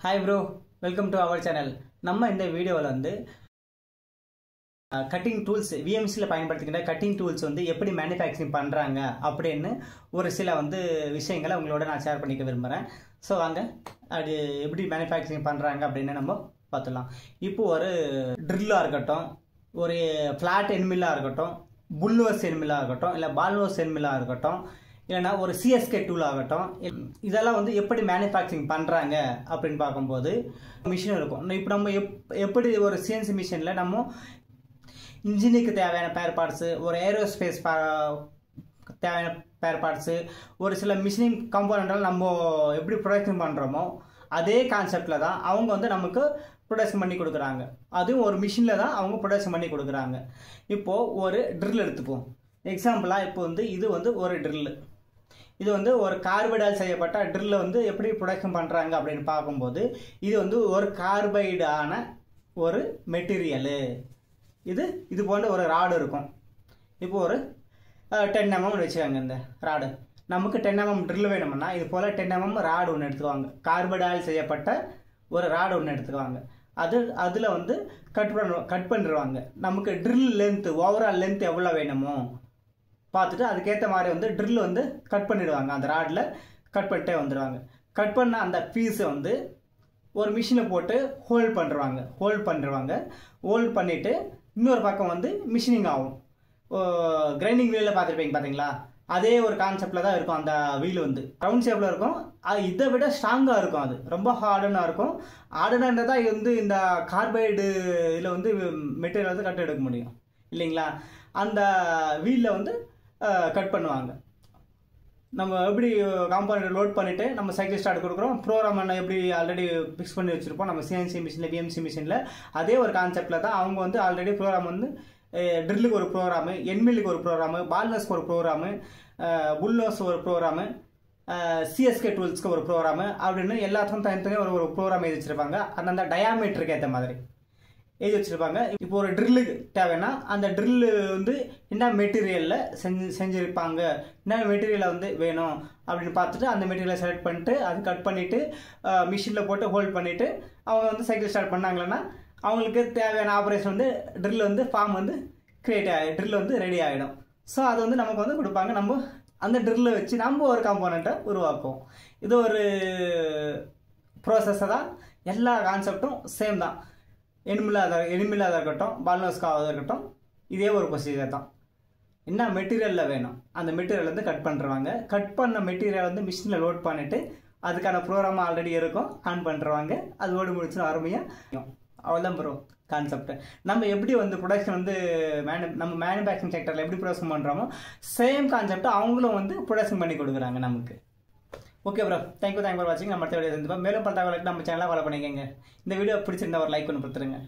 Hi bro, welcome to our channel. நம்ம இந்த வீடியோவில் வந்து கட்டிங் டூல்ஸ் VMCல பயன்படுத்துகிற கட்டிங் டூல்ஸ் வந்து எப்படி மேனுஃபேக்சரிங் பண்ணுறாங்க அப்படின்னு ஒரு சில வந்து விஷயங்களை உங்களோட நான் ஷேர் பண்ணிக்க விரும்புகிறேன். ஸோ வாங்க அது எப்படி மேனுஃபேக்சரிங் பண்ணுறாங்க அப்படின்னு நம்ம பார்த்துலாம். இப்போ ஒரு ட்ரில்லாக இருக்கட்டும், ஒரு ஃப்ளாட் என்மில்லாக இருக்கட்டும், புல்வர்ஸ் என்மில்லாக இருக்கட்டும், இல்லை பால்வர்ஸ் என்மில்லாக இருக்கட்டும், இல்லைனா ஒரு CSK டூல் ஆகட்டும், இதெல்லாம் வந்து எப்படி மேனுஃபேக்சரிங் பண்ணுறாங்க அப்படின்னு பார்க்கும்போது மிஷின் இருக்கும். இப்போ நம்ம எப்படி ஒரு CNC மிஷினில் நம்ம இன்ஜினுக்கு தேவையான பேர் பார்ட்ஸு, ஒரு ஏரோஸ்பேஸ் தேவையான பேர் பார்ட்ஸு, ஒரு சில மிஷினிங் கம்போனண்ட்லாம் நம்ம எப்படி ப்ரொடக்ஷன் பண்ணுறோமோ அதே கான்செப்டில் தான் அவங்க வந்து நமக்கு ப்ரொடக்ஷன் பண்ணி கொடுக்குறாங்க. அதுவும் ஒரு மிஷினில் தான் அவங்க ப்ரொடக்ஷன் பண்ணி கொடுக்குறாங்க. இப்போது ஒரு ட்ரில் எடுத்துப்போம். எக்ஸாம்பிளாக இப்போ வந்து இது வந்து ஒரு ட்ரில்லு. இது வந்து ஒரு கார்பைடால் செய்யப்பட்ட ட்ரில்லை வந்து எப்படி ப்ரொடக்ஷன் பண்ணுறாங்க அப்படின்னு பார்க்கும்போது இது வந்து ஒரு கார்பைடான ஒரு மெட்டீரியலு. இது போன்ற ஒரு ராடு இருக்கும். இப்போ ஒரு 10 mm வச்சுக்காங்க. இந்த ராடு நமக்கு 10 mm ட்ரில் வேணும்னா இது போல் 10 mm ராடு ஒன்று எடுத்துக்குவாங்க. கார்பைடால் செய்யப்பட்ட ஒரு ராடு ஒன்று எடுத்துக்குவாங்க. அதில் வந்து கட் பண்ணிடுவாங்க. நமக்கு ட்ரில் லென்த்து, ஓவரால் லென்த் எவ்வளோ வேணுமோ பார்த்துட்டு அதுக்கேற்ற மாதிரி வந்து ட்ரில் வந்து கட் பண்ணிடுவாங்க. அந்த ராடில் கட் பண்ணிட்டே வந்துடுவாங்க. கட் பண்ண அந்த பீஸை வந்து ஒரு மிஷினை போட்டு ஹோல்ட் பண்ணிவிட்டு இன்னொரு பக்கம் வந்து மிஷினிங் ஆகும். கிரைண்டிங் வீலில் பார்த்துருப்பீங்க பார்த்தீங்களா, அதே ஒரு கான்செப்டில் தான் இருக்கும். அந்த வீல் வந்து ரவுண்ட் ஷேப்பில் இருக்கும். அது இதை விட ஸ்ட்ராங்காக இருக்கும். அது ரொம்ப ஹார்டனாக இருக்கும். ஹார்டனாக இது வந்து இந்த கார்பைடு இதில் வந்து மெட்டீரியல் வந்து கட் எடுக்க முடியும் இல்லைங்களா. அந்த வீலில் வந்து கட் பண்ணுவாங்க. நம்ம எப்படி காம்பவுண்ட் லோட் பண்ணிவிட்டு நம்ம சைக்கிள் ஸ்டார்ட் கொடுக்குறோம், ப்ரோக்ராம் எப்படி ஆல்ரெடி ஃபிக்ஸ் பண்ணி வச்சுருப்போம் நம்ம CNC மிஷினில், VMC மிஷினில். அதே ஒரு கான்செப்டில் தான் அவங்க வந்து ஆல்ரெடி ப்ரோக்ராம் வந்து ட்ரில்லுக்கு ஒரு ப்ரோக்ராமு, என்மில்லுக்கு ஒரு ப்ரோக்ராமு, பால்னஸ்க்கு ஒரு ப்ரோக்ராமு, புல்னஸ் ஒரு ப்ரோக்ராமு, CSK டூல்ஸ்க்கு ஒரு ப்ரோக்ராமு அப்படின்னு எல்லாத்துக்கும் தனித்தனியாக ஒரு ப்ரோக்ராம் எழுதி வச்சுருப்பாங்க. அந்தந்த டயாமீட்டருக்கு ஏற்ற மாதிரி எழுதி வச்சுருப்பாங்க. இப்போ ஒரு ட்ரில்லுக்கு தேவைன்னா அந்த ட்ரில்லு வந்து என்ன மெட்டீரியலில் செஞ்சுருப்பாங்க, என்ன மெட்டீரியலை வந்து வேணும் அப்படின்னு பார்த்துட்டு அந்த மெட்டீரியலை செலக்ட் பண்ணிட்டு அது கட் பண்ணிவிட்டு மிஷினில் போட்டு ஹோல்ட் பண்ணிவிட்டு அவங்க வந்து சைக்கிள் ஸ்டார்ட் பண்ணாங்கன்னா அவங்களுக்கு தேவையான ஆப்ரேஷன் வந்து ட்ரில் வந்து ஃபார்ம் வந்து ட்ரில் வந்து ரெடி ஆகிடும். ஸோ அது வந்து நமக்கு வந்து கொடுப்பாங்க. நம்ம அந்த ட்ரில்லை வச்சு நம்ம ஒரு காம்போனண்ட்டை உருவாக்குவோம். இது ஒரு ப்ராசஸை தான். எல்லா கான்செப்டும் சேம் தான். எனிமில்லாத இருக்கட்டும், பால்னஸ்க்காக இருக்கட்டும், இதே ஒரு ப்ரொசீஜர் தான். என்ன மெட்டீரியலில் வேணும் அந்த மெட்டீரியல் வந்து கட் பண்ணுறாங்க. கட் பண்ண மெட்டீரியல் வந்து மிஷினில் லோட் பண்ணிவிட்டு அதுக்கான ப்ரோக்ராம் ஆல்ரெடி இருக்கும், ஆன் பண்ணுறாங்க. அது ஓடி முடிச்சுன்னு அருமையாக. அவ்வளோதான் ப்ரோ கான்செப்ட். நம்ம எப்படி வந்து ப்ரொடக்ஷன் வந்து நம்ம மேனுஃபேக்சரிங் செக்டரில் எப்படி ப்ரொடக்ஷன் பண்ணுறோமோ சேம் கான்செப்ட் அவங்களும் வந்து ப்ரொடக்ஷன் பண்ணி கொடுக்குறாங்க நமக்கு. ஓகே ப்ரோ, தேங்க்யூ ஃபார் வாட்சிங். நம்ம அடுத்த வீடியோ சந்திப்போம். மேலும் பல தகவலுக்கு நம்ம சேனலை ஃபாலோ பண்ணிக்கோங்க. இந்த வீடியோ பிடிச்சிருந்தா ஒரு லைக் ஒன்று கொடுத்துருங்க.